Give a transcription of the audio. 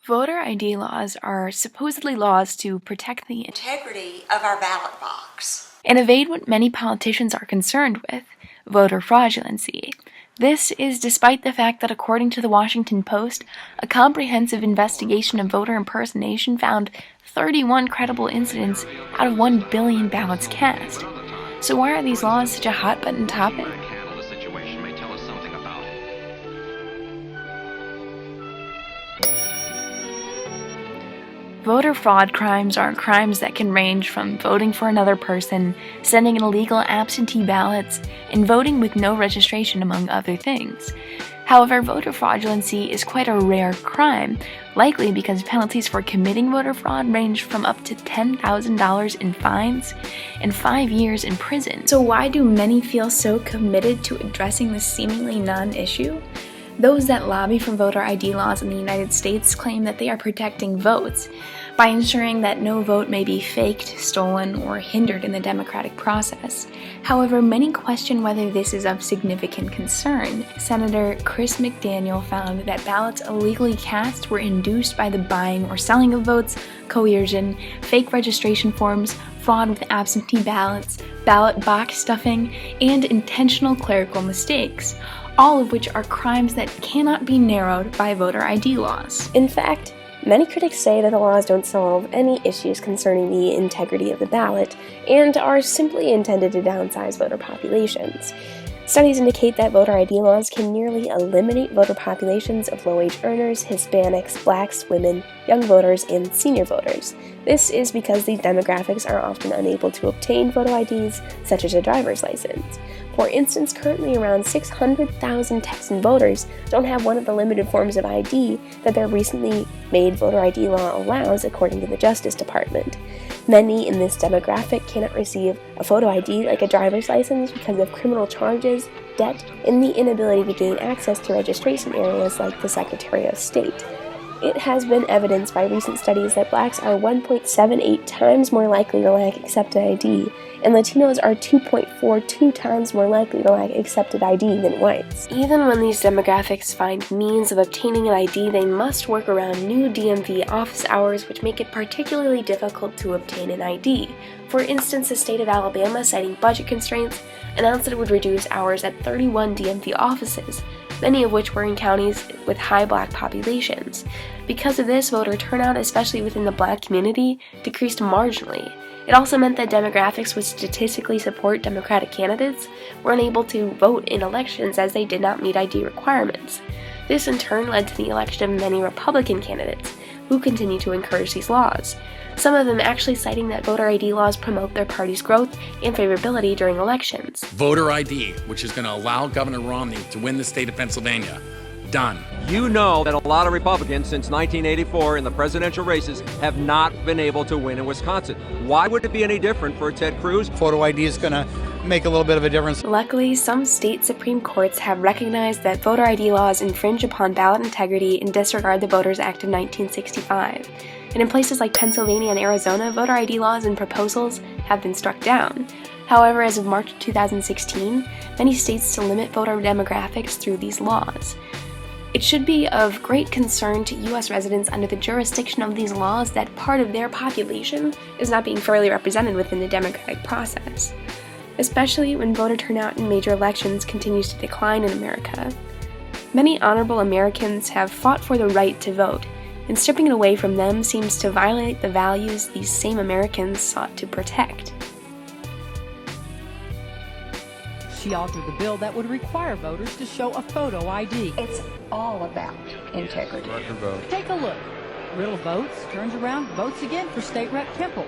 Voter ID laws are supposedly laws to protect the integrity of our ballot box and evade what many politicians are concerned with, voter fraudulency. This is despite the fact that, according to the Washington Post, a comprehensive investigation of voter impersonation found 31 credible incidents out of 1 billion ballots cast. So why are these laws such a hot-button topic? Voter fraud crimes are crimes that can range from voting for another person, sending in illegal absentee ballots, and voting with no registration, among other things. However, voter fraudulency is quite a rare crime, likely because penalties for committing voter fraud range from up to $10,000 in fines and 5 years in prison. So why do many feel so committed to addressing this seemingly non-issue? Those that lobby for voter ID laws in the United States claim that they are protecting votes by ensuring that no vote may be faked, stolen, or hindered in the democratic process. However, many question whether this is of significant concern. Senator Chris McDaniel found that ballots illegally cast were induced by the buying or selling of votes, coercion, fake registration forms, fraud with absentee ballots, ballot box stuffing, and intentional clerical mistakes, all of which are crimes that cannot be narrowed by voter ID laws. In fact, many critics say that the laws don't solve any issues concerning the integrity of the ballot and are simply intended to downsize voter populations. Studies indicate that voter ID laws can nearly eliminate voter populations of low-wage earners, Hispanics, blacks, women, young voters, and senior voters. This is because these demographics are often unable to obtain photo IDs, such as a driver's license. For instance, currently around 600,000 Texan voters don't have one of the limited forms of ID that their recently made voter ID law allows, according to the Justice Department. Many in this demographic cannot receive a photo ID like a driver's license because of criminal charges, debt, and the inability to gain access to registration areas like the Secretary of State. It has been evidenced by recent studies that blacks are 1.78 times more likely to lack accepted ID, and Latinos are 2.42 times more likely to lack accepted ID than whites. Even when these demographics find means of obtaining an ID, they must work around new DMV office hours, which make it particularly difficult to obtain an ID. For instance, the state of Alabama, citing budget constraints, announced that it would reduce hours at 31 DMV offices, many of which were in counties with high black populations. Because of this, voter turnout, especially within the black community, decreased marginally. It also meant that demographics which statistically support Democratic candidates were unable to vote in elections as they did not meet ID requirements. This in turn led to the election of many Republican candidates, who continue to encourage these laws, some of them actually citing that voter ID laws promote their party's growth and favorability during elections. Voter ID, which is going to allow Governor Romney to win the state of Pennsylvania. Done. You know that a lot of Republicans since 1984 in the presidential races have not been able to win in Wisconsin. Why would it be any different for Ted Cruz? Photo ID is going to make a little bit of a difference. Luckily, some state Supreme Courts have recognized that voter ID laws infringe upon ballot integrity and disregard the Voters Act of 1965. And in places like Pennsylvania and Arizona, voter ID laws and proposals have been struck down. However, as of March 2016, many states still limit voter demographics through these laws. It should be of great concern to U.S. residents under the jurisdiction of these laws that part of their population is not being fairly represented within the democratic process, especially when voter turnout in major elections continues to decline in America. Many honorable Americans have fought for the right to vote, and stripping it away from them seems to violate the values these same Americans sought to protect. She authored the bill that would require voters to show a photo ID. It's all about integrity. Take a look. Riddle votes, turns around, votes again for State Rep Temple.